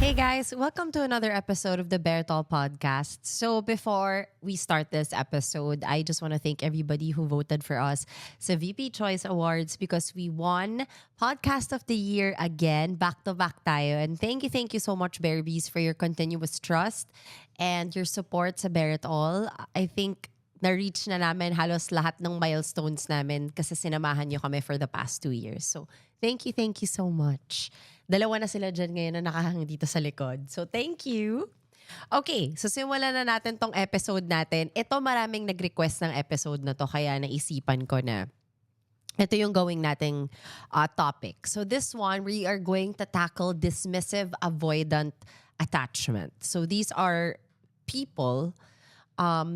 Hey guys, welcome to another episode of the Bear Tall podcast. So before we start this episode, I just want to thank everybody who voted for us sa VP Choice Awards because we won Podcast of the Year again, back to back tayo. And thank you so much Bear Bees for your continuous trust and your support sa Bear It All. I think na-reach na namin halos lahat ng milestones namin kasi sinamahan nyo kami for the past 2 years. So, thank you so much. Dalawa na sila dyan ngayon na nakahang dito sa likod. So, thank you. Okay, so simulan na natin tong episode natin. Ito maraming nag-request ng episode na to kaya naisipan ko na ito yung going nating topic. So this one, we are going to tackle dismissive avoidant attachment. So these are people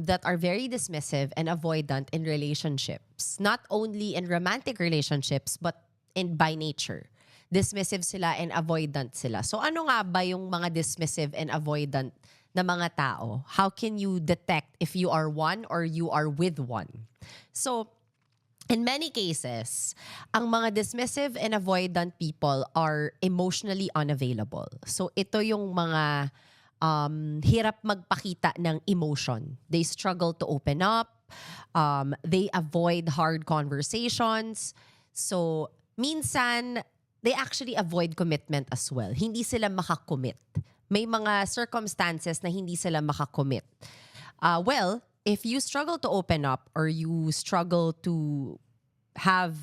that are very dismissive and avoidant in relationships. Not only in romantic relationships, but by nature. Dismissive sila and avoidant sila. So ano nga ba yung mga dismissive and avoidant na mga tao? How can you detect if you are one or you are with one? So, in many cases, ang mga dismissive and avoidant people are emotionally unavailable. So ito yung mga hirap magpakita ng emotion. They struggle to open up. They avoid hard conversations. So minsan, they actually avoid commitment as well. Hindi sila makakommit. May mga circumstances na hindi sila makakommit. Well, if you struggle to open up or you struggle to have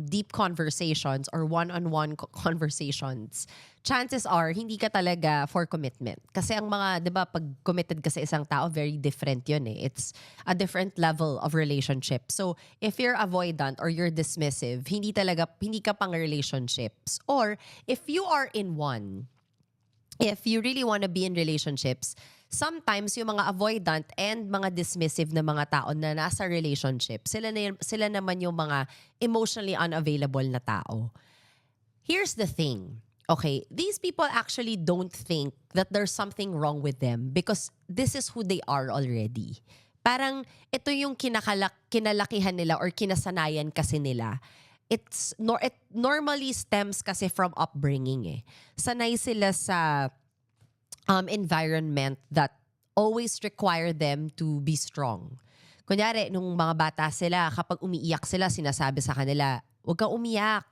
deep conversations or one-on-one conversations, chances are hindi ka talaga for commitment. Kasi ang mga, 'di ba, pag committed ka sa isang tao, very different 'yun eh. It's a different level of relationship. So, if you're avoidant or you're dismissive, hindi ka pang relationships. Or if you are in one, if you really want to be in relationships, sometimes yung mga avoidant and mga dismissive na mga tao na nasa relationship, sila naman yung mga emotionally unavailable na tao. Here's the thing. Okay, these people actually don't think that there's something wrong with them because this is who they are already. Parang ito yung kinalakihan nila or kinasanayan kasi nila. It normally stems kasi from upbringing eh. Sanay sila sa environment that always require them to be strong. Kunyari, nung mga bata sila, kapag umiiyak sila, sinasabi sa kanila, huwag kang umiyak.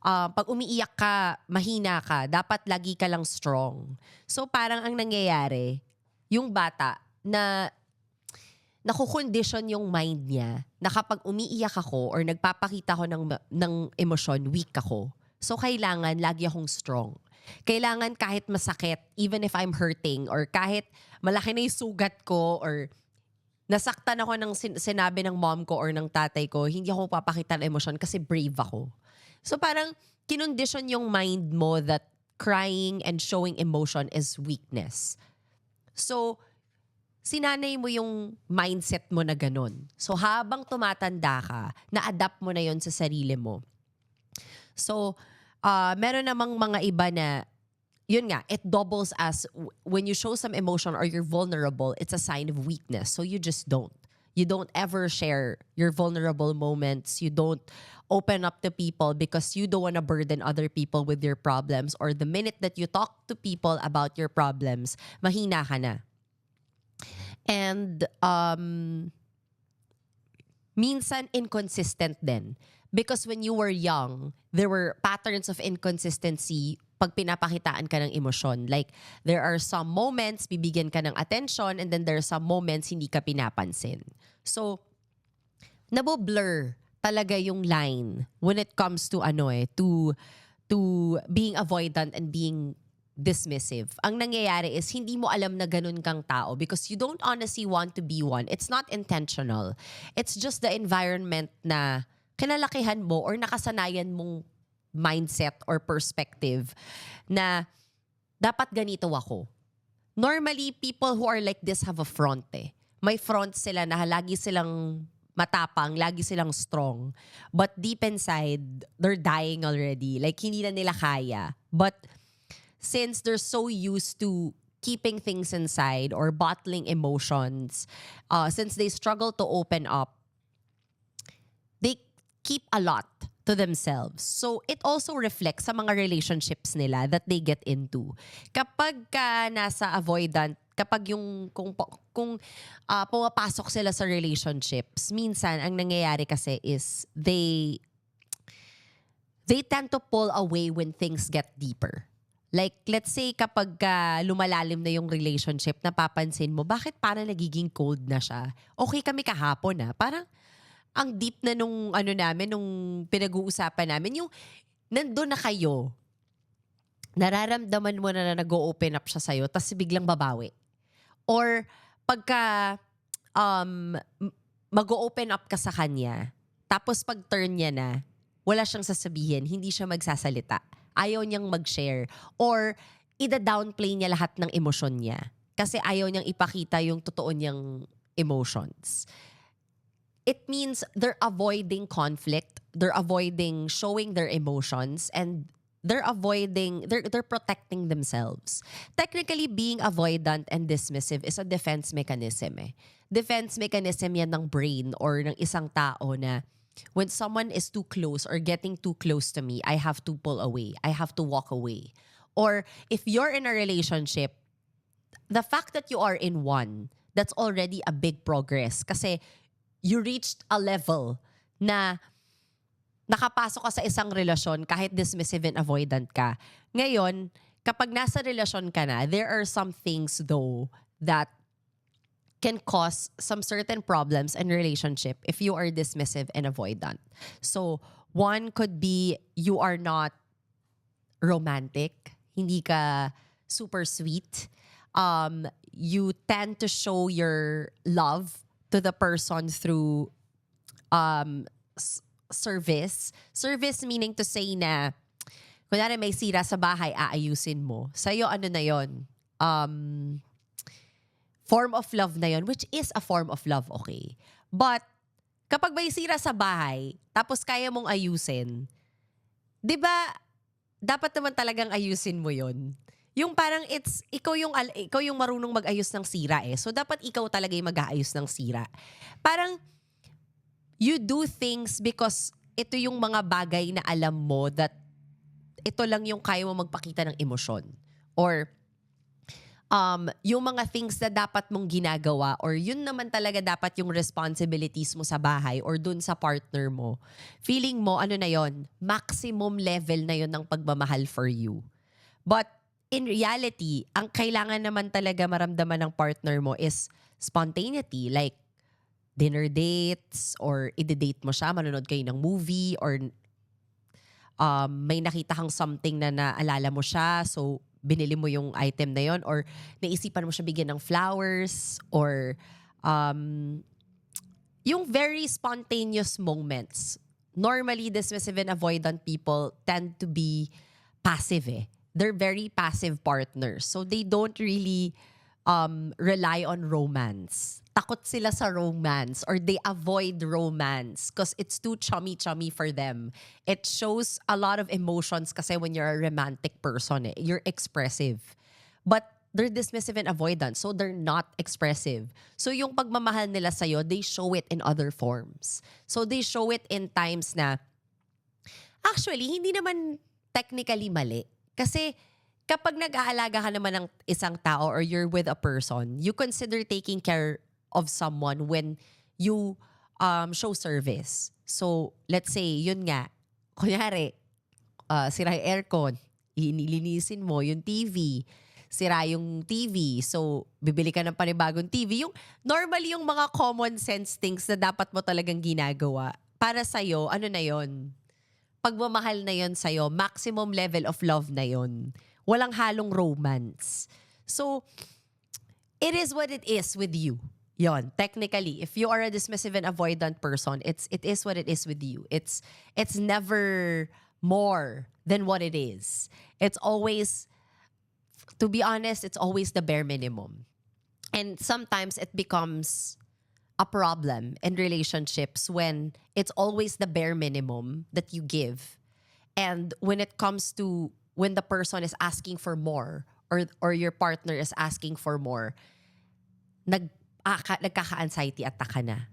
Pag umiiyak ka, mahina ka. Dapat lagi ka lang strong. So parang ang nangyayari, yung bata na nakukondisyon yung mind niya na kapag umiiyak ako or nagpapakita ko ng emosyon, weak ako. So kailangan lagi akong strong. Kailangan kahit masakit, even if I'm hurting, or kahit malaki na yung sugat ko, or nasaktan ako ng sinabi ng mom ko or ng tatay ko, hindi ako papakita ng emosyon kasi brave ako. So parang kinondisyon yung mind mo that crying and showing emotion is weakness. So, sinanay mo yung mindset mo na ganun. So habang tumatanda ka, na-adapt mo na yon sa sarili mo. So, meron namang mga iba na, yun nga, it doubles as when you show some emotion or you're vulnerable, it's a sign of weakness. So you just don't. You don't ever share your vulnerable moments. You don't open up to people because you don't want to burden other people with your problems, or the minute that you talk to people about your problems, mahina ka na. And minsan inconsistent din. Because when you were young, there were patterns of inconsistency pag pinapakitaan ka ng emosyon. Like, there are some moments, bibigyan ka ng attention, and then there are some moments, hindi ka pinapansin. So, naboblur talaga yung line when it comes to to being avoidant and being dismissive. Ang nangyayari is hindi mo alam na ganun kang tao because you don't honestly want to be one. It's not intentional. It's just the environment na kinalakihan mo or nakasanayan mong mindset or perspective na dapat ganito ako. Normally, people who are like this have a front eh. May front sila na lagi silang matapang, lagi silang strong. But deep inside, they're dying already. Like, hindi na nila kaya. But since they're so used to keeping things inside or bottling emotions, since they struggle to open up, they keep a lot. to themselves. So it also reflects sa mga relationships nila that they get into. Kapag ka nasa avoidant, kapag yung kung pumapasok sila sa relationships, minsan ang nangyayari kasi is they tend to pull away when things get deeper. Like, let's say kapag lumalalim na yung relationship, napapansin mo, bakit parang nagiging cold na siya? Okay kami kahapon parang ang deep na nung namin, nung pinag-uusapan namin, yung nandun na kayo, nararamdaman mo na nag-o-open up siya sa'yo, tapos biglang babawi. Or pagka mag-o-open up ka sa kanya, tapos pag turn niya na, wala siyang sasabihin, hindi siya magsasalita. Ayaw niyang mag-share. Or ida-downplay niya lahat ng emosyon niya. Kasi ayaw niyang ipakita yung totoo niyang emotions. It means they're avoiding conflict, they're avoiding showing their emotions, and they're protecting themselves. Technically, being avoidant and dismissive is a defense mechanism. Defense mechanism yan ng brain or ng isang tao na when someone is too close or getting too close to me, I have to pull away. I have to walk away. Or if you're in a relationship, the fact that you are in one, that's already a big progress. Kasi you reached a level na nakapasok ka sa isang relasyon kahit dismissive and avoidant ka. Ngayon, kapag nasa relasyon ka na, there are some things though that can cause some certain problems in relationship if you are dismissive and avoidant. So, one could be you are not romantic, hindi ka super sweet. You tend to show your love to the person through service. Service meaning to say na, kunyari may sira sa bahay, aayusin mo. Sa'yo ano na yon? Form of love na yon, which is a form of love, okay. But, kapag may sira sa bahay, tapos kaya mong ayusin, di ba, dapat naman talagang ayusin mo yon. Yung parang ikaw yung marunong mag-ayos ng sira So, dapat ikaw talaga yung mag-aayos ng sira. Parang, you do things because ito yung mga bagay na alam mo that ito lang yung kaya mo magpakita ng emosyon. Or, yung mga things na dapat mong ginagawa or yun naman talaga dapat yung responsibilities mo sa bahay or dun sa partner mo, feeling mo, na yon, maximum level na yon ng pagmamahal for you. But in reality, ang kailangan naman talaga maramdaman ng partner mo is spontaneity, like dinner dates or i-date mo siya, manonood kayo ng movie or may nakita kang something na naalala mo siya, so binili mo yung item na yon or naisipan mo siya bigyan ng flowers or yung very spontaneous moments. Normally, dismissive and avoidant people tend to be passive They're very passive partners. So they don't really rely on romance. Takot sila sa romance or they avoid romance because it's too chummy-chummy for them. It shows a lot of emotions kasi when you're a romantic person, you're expressive. But they're dismissive and avoidant, so they're not expressive. So yung pagmamahal nila sa'yo, they show it in other forms. So they show it in times na, actually, hindi naman technically mali. Kasi kapag nag-aalaga ka naman ng isang tao or you're with a person, you consider taking care of someone when you show service. So, let's say, yun nga, kunyari, sira yung aircon, inilinisin mo yung TV, sira yung TV, so bibili ka ng panibagong TV. Yung normally yung mga common sense things na dapat mo talagang ginagawa. Para sa'yo, na yon? Pagmamahal na yon sa'yo, maximum level of love na yon. Walang halong romance. So, it is what it is with you. Yon, technically, if you are a dismissive and avoidant person, it is what it is with you. It's never more than what it is. It's always, to be honest, it's always the bare minimum. And sometimes it becomes a problem in relationships when it's always the bare minimum that you give. And when it comes to when the person is asking for more or your partner is asking for more, nagkaka-anxiety attack ka na.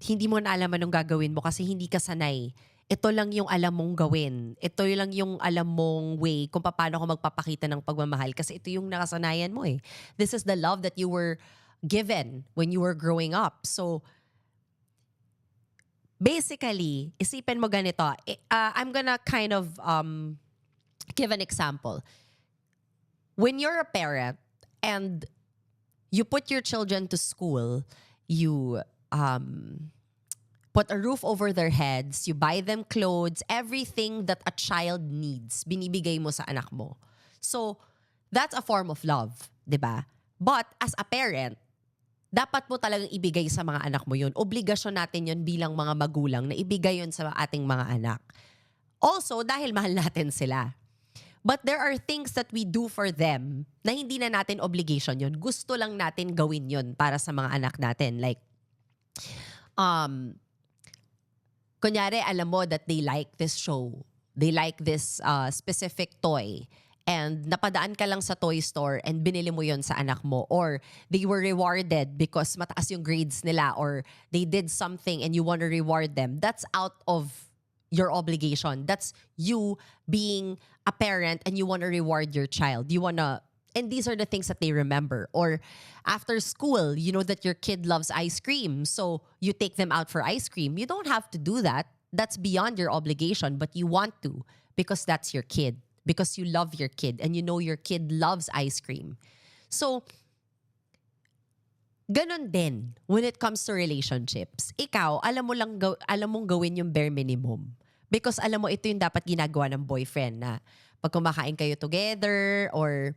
Hindi mo na alam anong gagawin mo kasi hindi ka sanay ito lang yung alam mong gawin. Ito lang yung alam mong way kung paano ka magpapakita ng pagmamahal kasi ito yung nakasanayan mo eh. This is the love that you were given when you were growing up. So, basically, isipin mo ganito. I'm gonna kind of give an example. When you're a parent and you put your children to school, you put a roof over their heads, you buy them clothes, everything that a child needs, binibigay mo sa anak mo. So, that's a form of love, di ba? But as a parent, dapat mo talagang ibigay sa mga anak mo yun. Obligasyon natin yun bilang mga magulang na ibigay yun sa ating mga anak. Also, dahil mahal natin sila. But there are things that we do for them na hindi na natin obligation yun. Gusto lang natin gawin yun para sa mga anak natin. Like, kunyari, alam mo that they like this show. They like this specific toy. And napadaan ka lang sa toy store and binili mo yon sa anak mo. Or they were rewarded because mataas yung grades nila. Or they did something and you want to reward them. That's out of your obligation. That's you being a parent and you want to reward your child. You want to... And these are the things that they remember. Or after school, you know that your kid loves ice cream. So you take them out for ice cream. You don't have to do that. That's beyond your obligation, but you want to because that's your kid. Because you love your kid and you know your kid loves ice cream. So, ganon din when it comes to relationships. Ikaw, alam mong gawin yung bare minimum. Because alam mo, ito yung dapat ginagawa ng boyfriend na pag kumakain kayo together or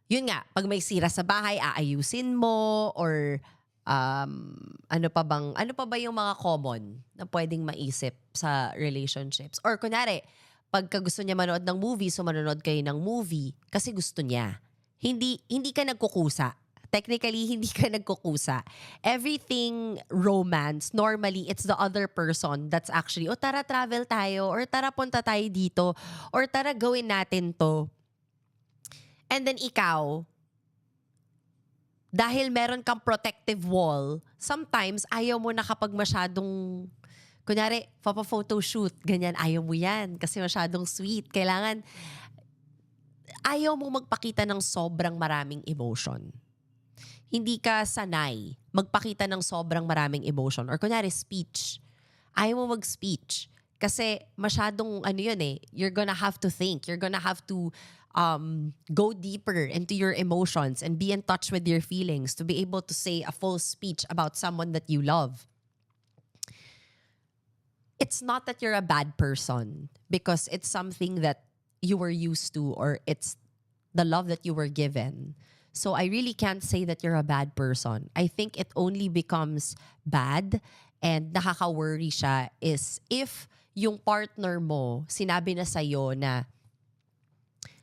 yun nga, pag may sira sa bahay, aayusin mo or ano pa ba yung mga common na pwedeng maisip sa relationships? Or kunyari, pagka gusto niya manood ng movie, so manonood kayo ng movie kasi gusto niya. Hindi ka nagkukusa. Technically, hindi ka nagkukusa. Everything romance, normally, it's the other person that's actually, tara travel tayo, or tara punta tayo dito, or tara gawin natin to. And then ikaw, dahil meron kang protective wall, sometimes ayaw mo na kapag masyadong, kunyari, papa-photo shoot, ganyan, ayaw mo yan kasi masyadong sweet. Kailangan, ayaw mo magpakita ng sobrang maraming emotion. Hindi ka sanay magpakita ng sobrang maraming emotion. Or kunyari, speech. Ayaw mo mag-speech. Kasi masyadong, you're gonna have to think. You're gonna have to go deeper into your emotions and be in touch with your feelings to be able to say a full speech about someone that you love. It's not that you're a bad person because it's something that you were used to or it's the love that you were given. So I really can't say that you're a bad person. I think it only becomes bad and nakaka-worry siya is if yung partner mo sinabi na sa'yo na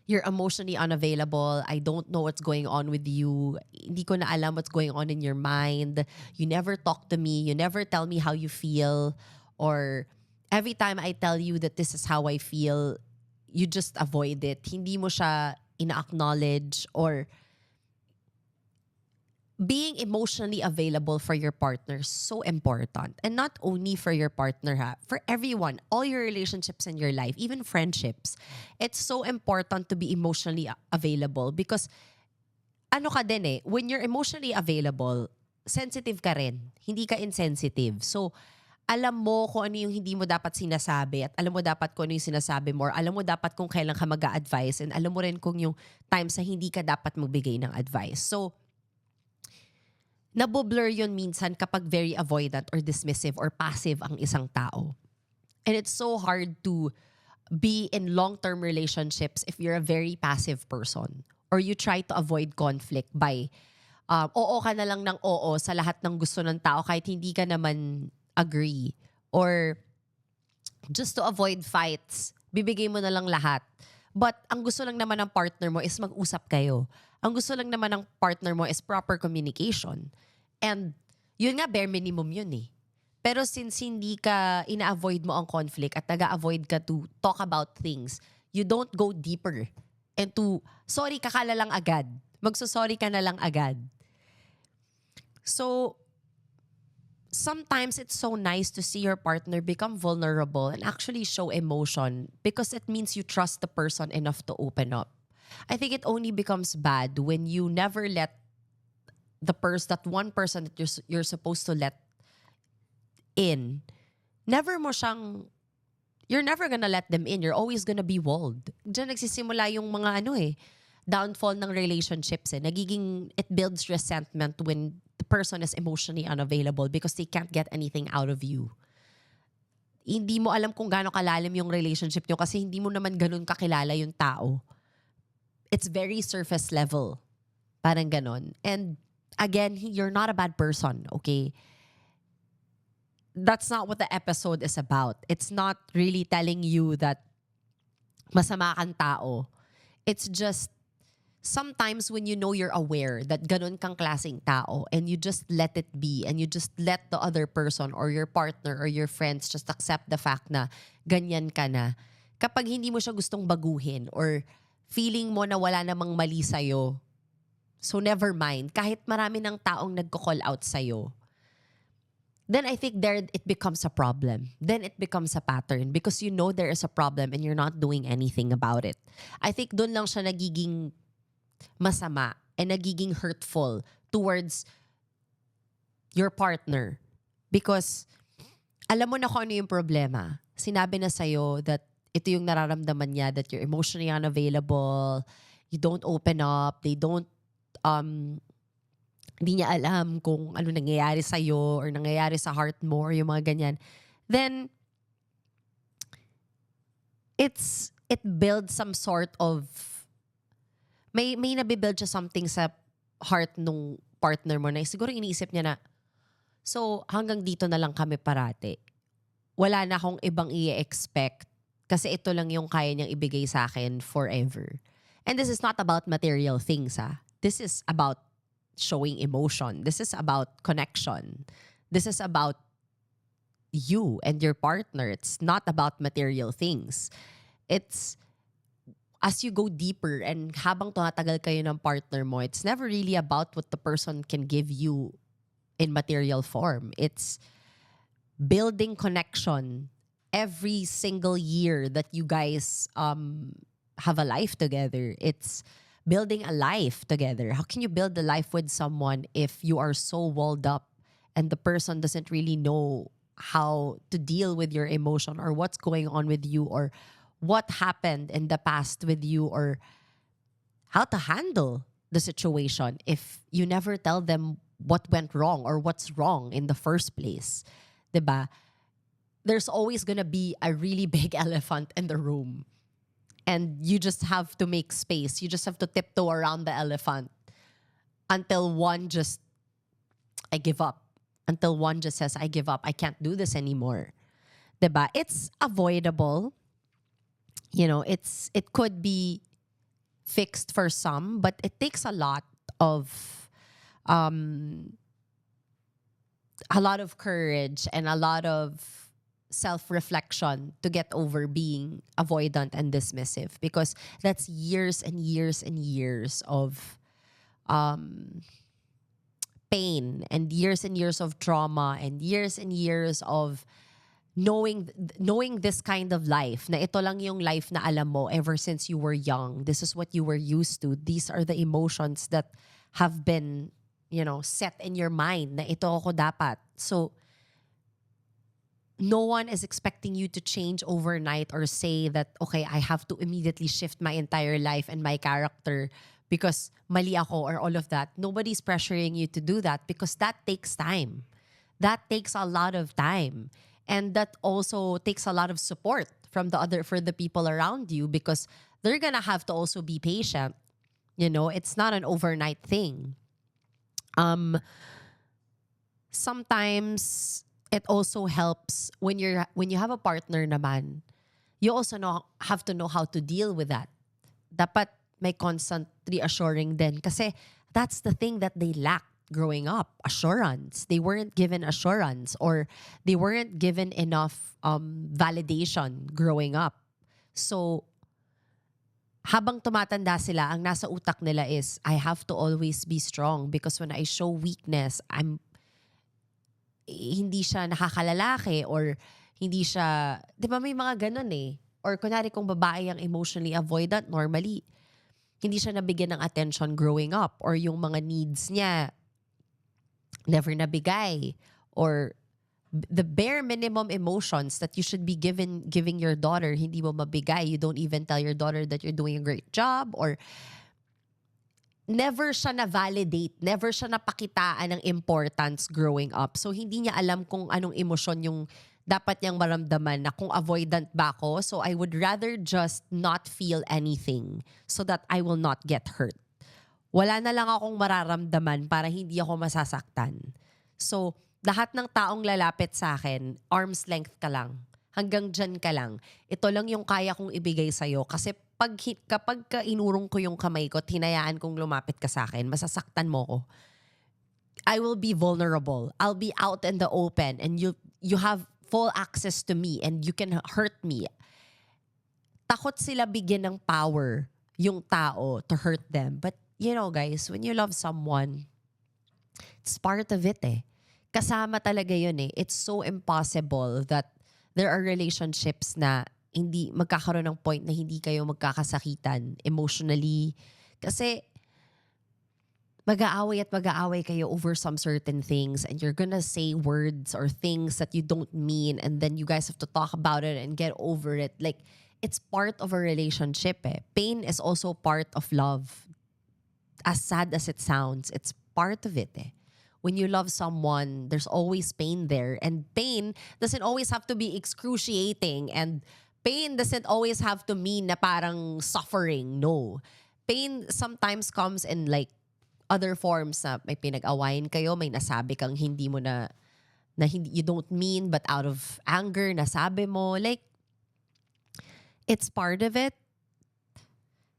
you're emotionally unavailable. I don't know what's going on with you. Hindi ko na alam what's going on in your mind. You never talk to me. You never tell me how you feel. Or every time I tell you that this is how I feel, you just avoid it. Hindi mo siya ina-acknowledge or being emotionally available for your partner is so important. And not only for your partner, for everyone, all your relationships in your life, even friendships. It's so important to be emotionally available because when you're emotionally available, sensitive ka rin. Hindi ka insensitive. So, alam mo kung ano yung hindi mo dapat sinasabi at alam mo dapat kung ano yung sinasabi mo or alam mo dapat kung kailan ka mag-a-advise and alam mo rin kung yung times na hindi ka dapat magbigay ng advice. So, naboblur yun minsan kapag very avoidant or dismissive or passive ang isang tao. And it's so hard to be in long-term relationships if you're a very passive person or you try to avoid conflict by oo ka na lang ng oo sa lahat ng gusto ng tao kahit hindi ka naman agree. Or just to avoid fights, bibigay mo na lang lahat. But ang gusto lang naman ng partner mo is mag-usap kayo. Ang gusto lang naman ng partner mo is proper communication. And yun nga, bare minimum yun eh. Pero since hindi ka ina-avoid mo ang conflict at nag-a-avoid ka to talk about things, you don't go deeper into, sorry ka na lang agad. Magsusorry ka na lang agad. So, sometimes it's so nice to see your partner become vulnerable and actually show emotion because it means you trust the person enough to open up. I think it only becomes bad when you never let that one person that you're supposed to let in, never mo siyang you're never gonna let them in. You're always gonna be walled. Diyan nagsisimula yung mga downfall ng relationships eh. It builds resentment when the person is emotionally unavailable because they can't get anything out of you. Hindi mo alam kung gaano kalalim yung relationship nyo kasi hindi mo naman ganun kakilala yung tao. It's very surface level. Parang ganon. And again, you're not a bad person, okay? That's not what the episode is about. It's not really telling you that masama kang tao. It's just sometimes when you know you're aware that ganun kang klaseng tao and you just let it be and you just let the other person or your partner or your friends just accept the fact na ganyan ka na. Kapag hindi mo siya gustong baguhin or feeling mo na wala namang mali sa'yo, so never mind. Kahit marami ng taong nagko-call out sa'yo, then I think there it becomes a problem. Then it becomes a pattern because you know there is a problem and you're not doing anything about it. I think doon lang siya nagiging masama and nagiging hurtful towards your partner because alam mo na kung ano yung problema. Sinabi na sa'yo that ito yung nararamdaman niya, that you're emotionally unavailable, you don't open up, they don't hindi niya alam kung ano nangyayari sa'yo or nangyayari sa heart mo or yung mga ganyan, then it builds some sort of may nabibuild siya something sa heart nung partner mo na siguro iniisip niya na so hanggang dito na lang kami parate. Wala na akong ibang i-expect kasi ito lang yung kaya niyang ibigay sa akin forever. And this is not about material things This is about showing emotion. This is about connection. This is about you and your partner. It's not about material things. It's as you go deeper and habang tumatagal kayo ng partner mo, it's never really about what the person can give you in material form. It's building connection every single year that you guys have a life together. It's building a life together. How can you build a life with someone if you are so walled up and the person doesn't really know how to deal with your emotion or what's going on with you or what happened in the past with you or how to handle the situation if you never tell them what went wrong or what's wrong in the first place. Diba? There's always gonna be a really big elephant in the room. And you just have to make space. You just have to tiptoe around the elephant until one just, I give up. Until one just says, I give up. I can't do this anymore. Diba? It's avoidable. It could be fixed for some, but it takes a lot of courage and a lot of self-reflection to get over being avoidant and dismissive because that's years and years and years of pain and years of trauma and years of knowing this kind of life na ito lang yung life na alam mo ever since you were young. This is what you were used to. These are the emotions that have been, set in your mind na ito ako dapat. So no one is expecting you to change overnight or say that, okay, I have to immediately shift my entire life and my character because mali ako or all of that. Nobody's pressuring you to do that because that takes time. That takes a lot of time. And that also takes a lot of support for the people around you because they're gonna have to also be patient. It's not an overnight thing. Sometimes it also helps when you have a partner naman, you also have to know how to deal with that. Dapat may constant reassuring din kasi that's the thing that they lack growing up, assurance. They weren't given assurance or they weren't given enough validation growing up. So habang tumatanda sila, ang nasa utak nila is I have to always be strong because when I show weakness, hindi siya nakakalalaki or hindi siya, di ba may mga ganun eh. Or kunwari kung babae ang emotionally avoidant, normally, hindi siya nabigyan ng attention growing up or yung mga needs niya never nabigay or the bare minimum emotions that you should be giving your daughter hindi mo mabigay. You don't even tell your daughter that you're doing a great job or never siya na-validate, never siya napakitaan ng importance growing up. So, hindi niya alam kung anong emosyon yung dapat niyang maramdaman na kung avoidant ba ako. So, I would rather just not feel anything so that I will not get hurt. Wala na lang akong mararamdaman para hindi ako masasaktan. So, lahat ng taong lalapit sa akin, arm's length ka lang. Hanggang dyan ka lang. Ito lang yung kaya kong ibigay sa'yo. Kasi kapag inurong ko yung kamay ko at hinayaan kong lumapit ka sa akin, masasaktan mo ko. I will be vulnerable. I'll be out in the open and you have full access to me and you can hurt me. Takot sila bigyan ng power yung tao to hurt them. But you know guys, when you love someone, it's part of it eh. Kasama talaga yun eh. It's so impossible that there are relationships na hindi magkakaroon ng point na hindi kayo magkakasakitan emotionally. Kasi mag-aaway at mag-aaway kayo over some certain things and you're gonna say words or things that you don't mean and then you guys have to talk about it and get over it. Like, it's part of a relationship eh. Pain is also part of love. As sad as it sounds, it's part of it eh. When you love someone, there's always pain there. And pain doesn't always have to be excruciating. And pain doesn't always have to mean na parang suffering. No. Pain sometimes comes in like other forms na may pinag-awayan kayo, may nasabi kang hindi mo na hindi, you don't mean but out of anger, nasabi mo. Like, it's part of it.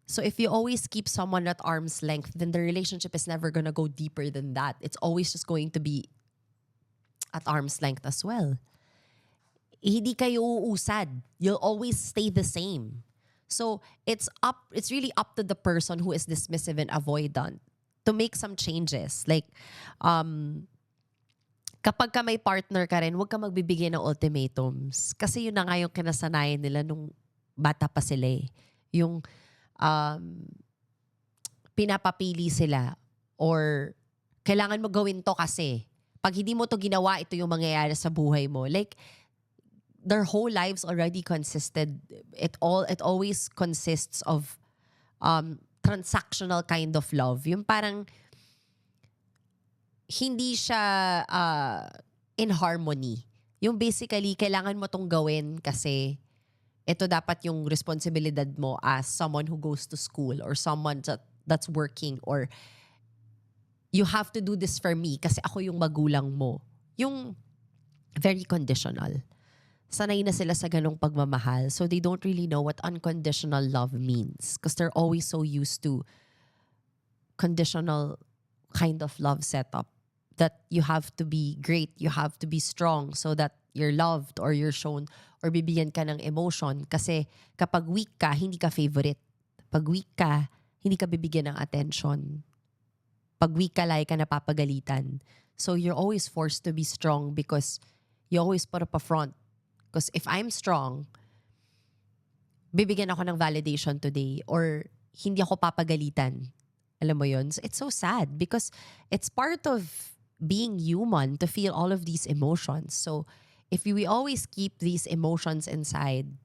So if you always keep someone at arm's length, then the relationship is never gonna go deeper than that. It's always just going to be at arm's length as well. Hindi kayo uusad. You'll always stay the same. So it's really up to the person who is dismissive and avoidant to make some changes. Like, kapag ka may partner ka rin, huwag ka magbibigay ng ultimatums. Kasi yun na nga yung kinasanayan nila nung bata pa sila eh. Yung pinapapili sila or kailangan mo gawin to kasi pag hindi mo to ginawa, ito yung mangyayari sa buhay mo. Like, their whole lives already consisted, it always consists of transactional kind of love. Yung parang hindi siya in harmony. Yung basically, kailangan mo tong gawin kasi ito dapat yung responsibilidad mo as someone who goes to school or someone that's working or you have to do this for me kasi ako yung magulang mo. Yung very conditional. Sanay na sila sa ganong pagmamahal so they don't really know what unconditional love means because they're always so used to conditional kind of love setup that you have to be great, you have to be strong so that you're loved or you're shown or bibigyan ka ng emotion. Kasi kapag weak ka, hindi ka favorite. Pag weak ka, hindi ka bibigyan ng attention. Pag weak ka, lagi ka napapagalitan. So you're always forced to be strong because you always put up a front. Because if I'm strong, bibigyan ako ng validation today or hindi ako papagalitan. Alam mo yun? So it's so sad because it's part of being human to feel all of these emotions. So if we always keep these emotions inside,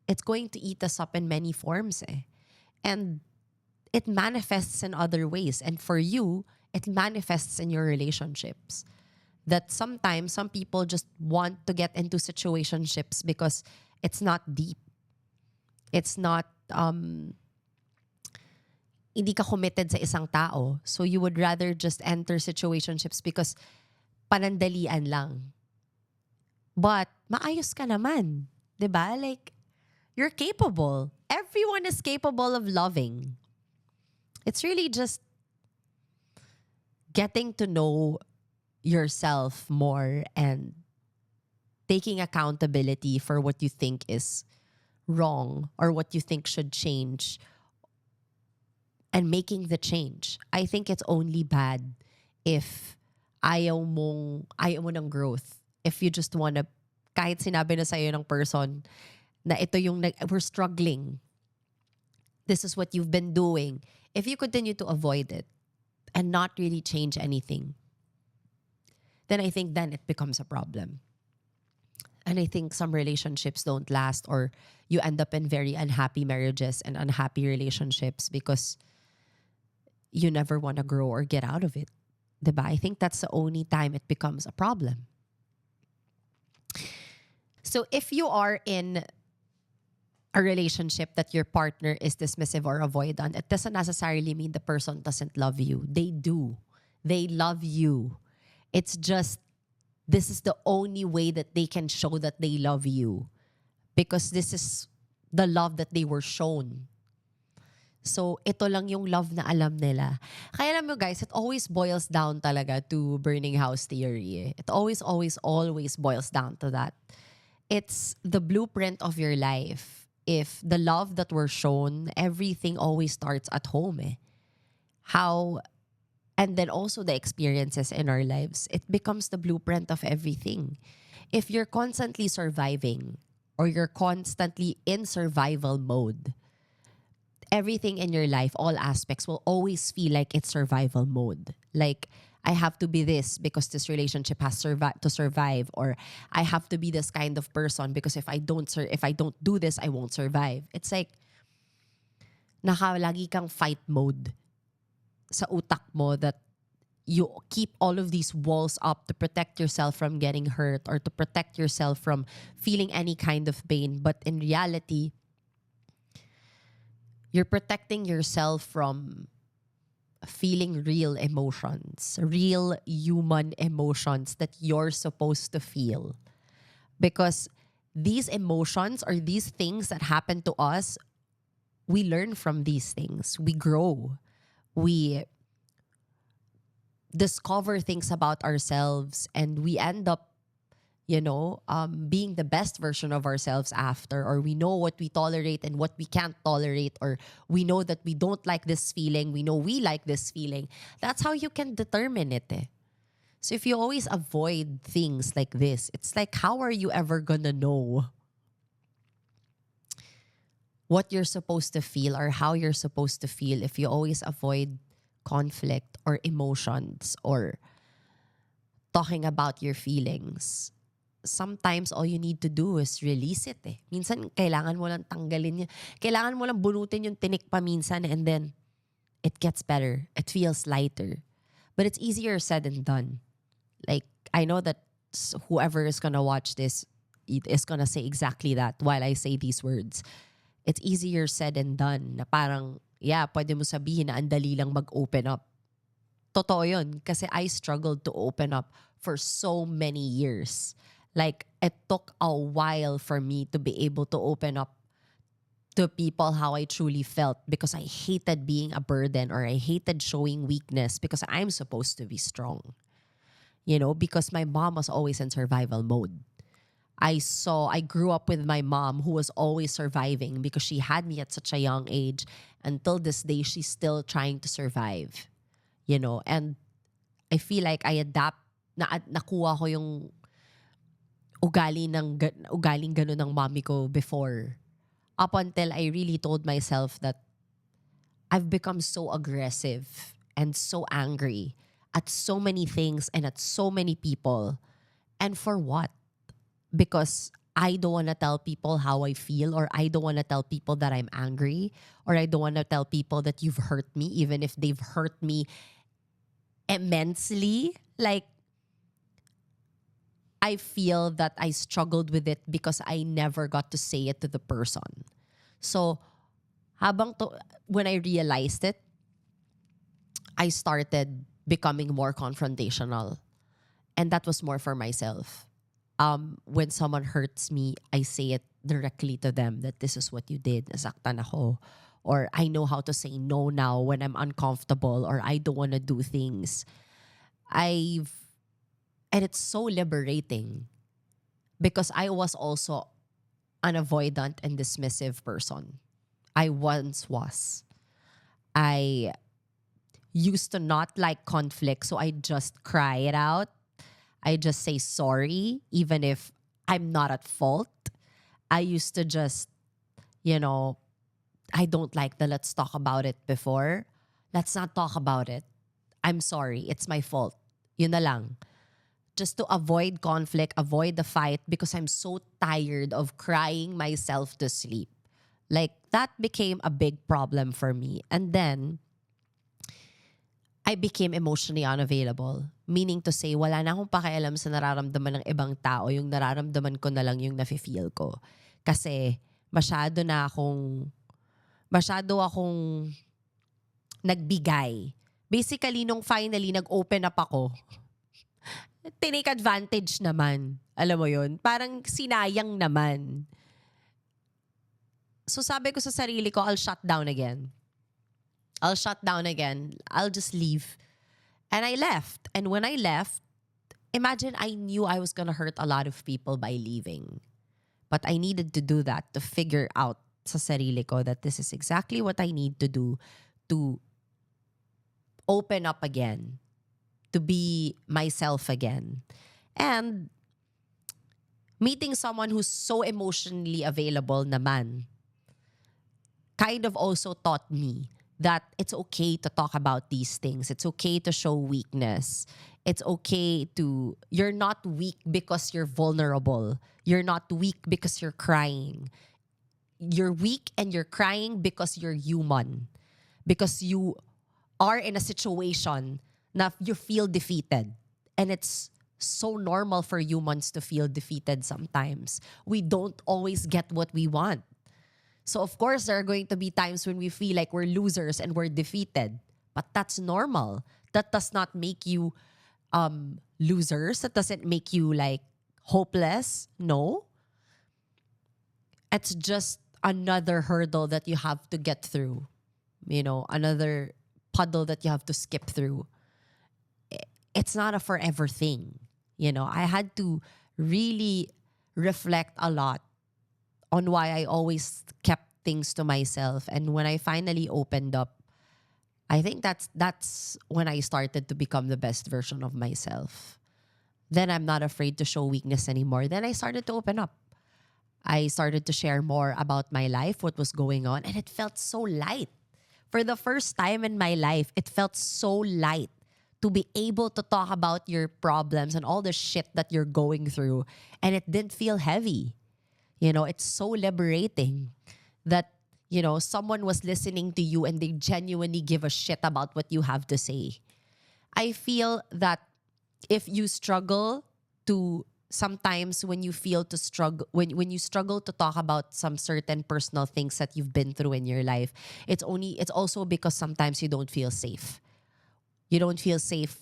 it's going to eat us up in many forms eh. And it manifests in other ways. And for you, it manifests in your relationships. That sometimes some people just want to get into situationships because it's not deep. It's not, hindi ka committed sa isang tao. So you would rather just enter situationships because panandalian lang. But maayos ka naman. 'Di ba? Like, you're capable. Everyone is capable of loving. It's really just getting to know yourself more and taking accountability for what you think is wrong or what you think should change and making the change. I think it's only bad if ayaw mo ng growth. If you just wanna, kahit sinabi na sa'yo ng person na ito yung, we're struggling, this is what you've been doing. If you continue to avoid it and not really change anything, then I think then it becomes a problem. And I think some relationships don't last, or you end up in very unhappy marriages and unhappy relationships because you never want to grow or get out of it. Diba? I think that's the only time it becomes a problem. So if you are in a relationship that your partner is dismissive or avoidant, it doesn't necessarily mean the person doesn't love you. They do. They love you. It's just, this is the only way that they can show that they love you, because this is the love that they were shown. So, ito lang yung love na alam nila. Kaya alam mo guys, it always boils down talaga to burning house theory. It always boils down to that. It's the blueprint of your life. If the love that we're shown, everything always starts at home. And then also the experiences in our lives, it becomes the blueprint of everything. If you're constantly surviving, or you're constantly in survival mode, everything in your life, all aspects, will always feel like it's survival mode. Like, I have to be this because this relationship has to survive, or I have to be this kind of person because if I don't do this, I won't survive. It's like lagi kang fight mode sa utak mo, that you keep all of these walls up to protect yourself from getting hurt, or to protect yourself from feeling any kind of pain. But in reality, you're protecting yourself from feeling real emotions, real human emotions that you're supposed to feel. Because these emotions, or these things that happen to us, we learn from these things. We grow. We discover things about ourselves, and we end up, being the best version of ourselves after, or we know what we tolerate and what we can't tolerate, or we know that we don't like this feeling, we know we like this feeling. That's how you can determine it. So if you always avoid things like this, it's like, how are you ever gonna know what you're supposed to feel, or how you're supposed to feel, if you always avoid conflict or emotions, or talking about your feelings? Sometimes all you need to do is release it. Minsan, kailangan mo lang tanggalin yun. Kailangan mo lang bunutin yung tinik pa minsan, and then it gets better. It feels lighter. But it's easier said than done. Like, I know that whoever is gonna watch this is gonna say exactly that while I say these words. It's easier said than done. Na parang, yeah, pwede mo sabihin na ang dali lang mag-open up. Totoo yun. Kasi I struggled to open up for so many years. Like, it took a while for me to be able to open up to people how I truly felt, because I hated being a burden, or I hated showing weakness because I'm supposed to be strong. Because my mom was always in survival mode. I grew up with my mom, who was always surviving because she had me at such a young age. Until this day, she's still trying to survive. And I feel like I nakuha ko yung ugaling ganun ng mommy ko before. Up until I really told myself that I've become so aggressive and so angry at so many things and at so many people. And for what? Because I don't want to tell people how I feel, or I don't want to tell people that I'm angry, or I don't want to tell people that you've hurt me, even if they've hurt me immensely. Like, I feel that I struggled with it because I never got to say it to the person. So, when I realized it, I started becoming more confrontational. And that was more for myself. When someone hurts me, I say it directly to them, that this is what you did, nasaktan ako. Or I know how to say no now when I'm uncomfortable, or I don't want to do things. And it's so liberating, because I was also an avoidant and dismissive person. I once was. I used to not like conflict, so I just cry it out. I just say sorry, even if I'm not at fault. I used to just, you know, I don't like the let's talk about it before. Let's not talk about it. I'm sorry. It's my fault. Yun na lang. Just to avoid conflict, avoid the fight because I'm so tired of crying myself to sleep. Like that became a big problem for me. And then I became emotionally unavailable. Meaning to say, wala na akong pakialam sa nararamdaman ng ibang tao. Yung nararamdaman ko na lang yung nafe-feel ko. Kasi masyado akong nagbigay. Basically, nung finally nag-open up ako, tinake advantage naman. Alam mo yun? Parang sinayang naman. So sabi ko sa sarili ko, I'll shut down again. I'll just leave. And I left. And when I left, imagine I knew I was gonna hurt a lot of people by leaving. But I needed to do that to figure out sa sarili ko that this is exactly what I need to do to open up again, to be myself again. And meeting someone who's so emotionally available naman kind of also taught me that it's okay to talk about these things. It's okay to show weakness. It's okay to, you're not weak because you're vulnerable. You're not weak because you're crying. You're weak and you're crying because you're human. Because you are in a situation na you feel defeated. And it's so normal for humans to feel defeated sometimes. We don't always get what we want. So of course, there are going to be times when we feel like we're losers and we're defeated. But that's normal. That does not make you losers. That doesn't make you like hopeless. No. It's just another hurdle that you have to get through. You know, another puddle that you have to skip through. It's not a forever thing. You know, I had to really reflect a lot on why I always kept things to myself. And when I finally opened up, I think that's when I started to become the best version of myself. Then I'm not afraid to show weakness anymore. Then I started to open up. I started to share more about my life, what was going on, and it felt so light. For the first time in my life, it felt so light to be able to talk about your problems and all the shit that you're going through. And it didn't feel heavy. You know, it's so liberating that, you know, someone was listening to you and they genuinely give a shit about what you have to say. I feel that if you struggle to sometimes when you feel to struggle when you struggle to talk about some certain personal things that you've been through in your life, it's also because sometimes you don't feel safe. You don't feel safe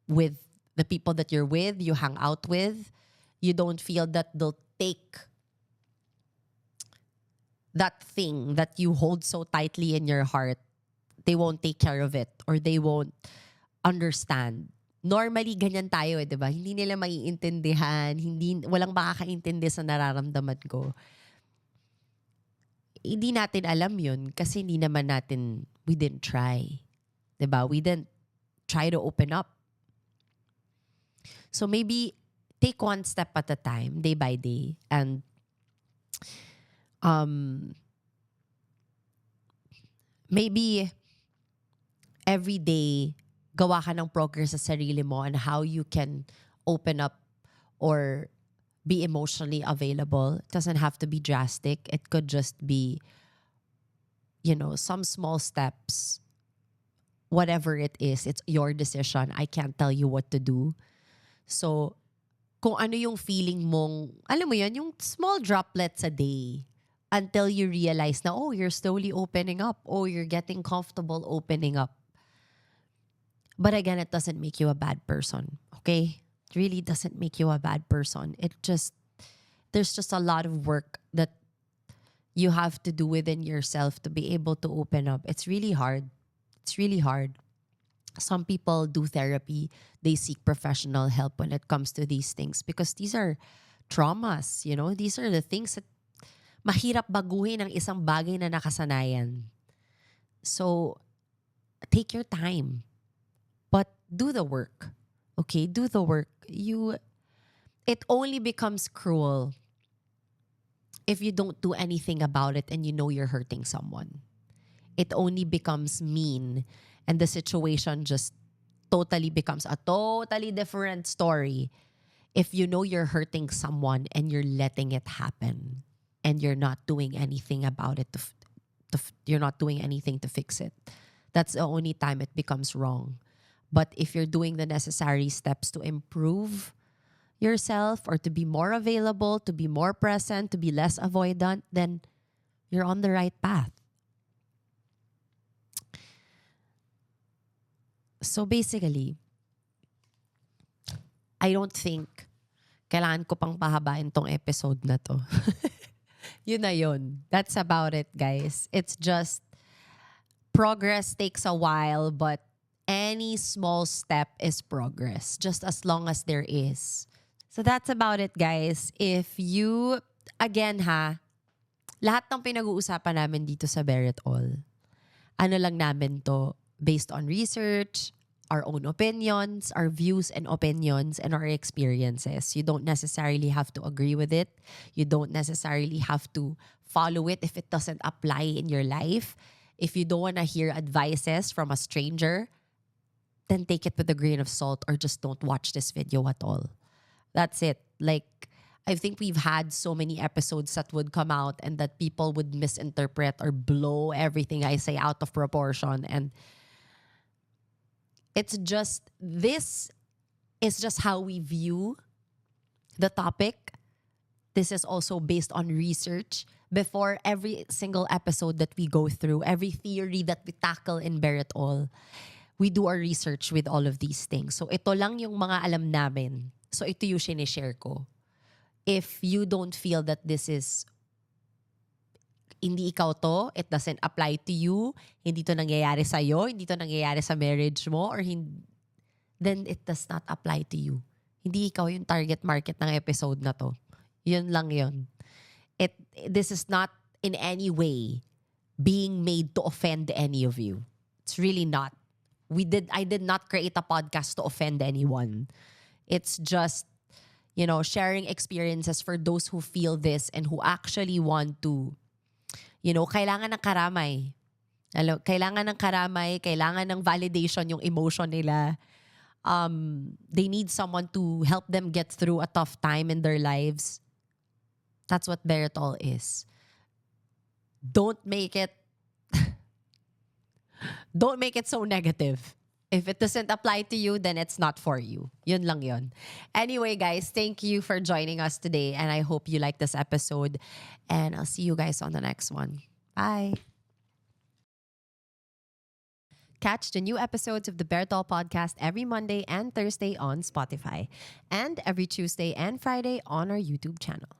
with the people that you're with, you hang out with. You don't feel that they'll take that thing that you hold so tightly in your heart. They won't take care of it or they won't understand. Normally, ganyan tayo di ba? Hindi nila maiintindihan, walang makakaintindi sa nararamdaman ko. Hindi natin alam yun kasi we didn't try. Di ba? We didn't try to open up. So maybe take one step at a time, day by day, and maybe every day gawa ka ng progress sa sarili mo on how you can open up or be emotionally available. It doesn't have to be drastic. It could just be, you know, some small steps. Whatever it is, it's your decision. I can't tell you what to do. So, kung ano yung feeling mong, alam mo yun, yung small droplets a day until you realize na, oh, you're slowly opening up. Oh, you're getting comfortable opening up. But again, it doesn't make you a bad person, okay? It really doesn't make you a bad person. There's just a lot of work that you have to do within yourself to be able to open up. It's really hard. It's really hard. Some people do therapy. They seek professional help when it comes to these things because these are traumas, you know? These are the things that mahirap baguhin ang isang bagay na nakasanayan. So, take your time, but do the work. Okay, do the work. It only becomes cruel if you don't do anything about it and you know you're hurting someone. It only becomes mean, and the situation just totally becomes a totally different story if you know you're hurting someone and you're letting it happen and you're not doing anything about it you're not doing anything to fix it. That's the only time it becomes wrong. But if you're doing the necessary steps to improve yourself or to be more available, to be more present, to be less avoidant, then you're on the right path. So basically, I don't think kailangan ko pang pahabain tong episode na to. Yun na yun. That's about it, guys. It's just progress takes a while, but any small step is progress, just as long as there is. So that's about it, guys. If you, again lahat ng pinag-uusapan namin dito sa Bear It All, ano lang namin to, based on research, our own opinions, our views and opinions, and our experiences. You don't necessarily have to agree with it. You don't necessarily have to follow it if it doesn't apply in your life. If you don't want to hear advices from a stranger, then take it with a grain of salt or just don't watch this video at all. That's it. Like, I think we've had so many episodes that would come out and that people would misinterpret or blow everything I say out of proportion. And this is just how we view the topic. This is also based on research. Before every single episode that we go through, every theory that we tackle in Bear It All, we do our research with all of these things. So ito lang yung mga alam namin. So ito yung sinishare ko. If you don't feel that this is hindi ikaw to, it doesn't apply to you, hindi to nangyayari sa'yo, hindi to nangyayari sa marriage mo, then it does not apply to you. Hindi ikaw yung target market ng episode na to. Yun lang yun. This is not in any way being made to offend any of you. It's really not. I did not create a podcast to offend anyone. It's just, sharing experiences for those who feel this and who actually want to, kailangan ng karamay. Kailangan ng karamay, kailangan ng validation yung emotion nila. They need someone to help them get through a tough time in their lives. That's what Bear It All is. Don't make it so negative. If it doesn't apply to you, then it's not for you. Yun lang yun. Anyway, guys, thank you for joining us today. And I hope you like this episode. And I'll see you guys on the next one. Bye. Catch the new episodes of the Bear It All podcast every Monday and Thursday on Spotify. And every Tuesday and Friday on our YouTube channel.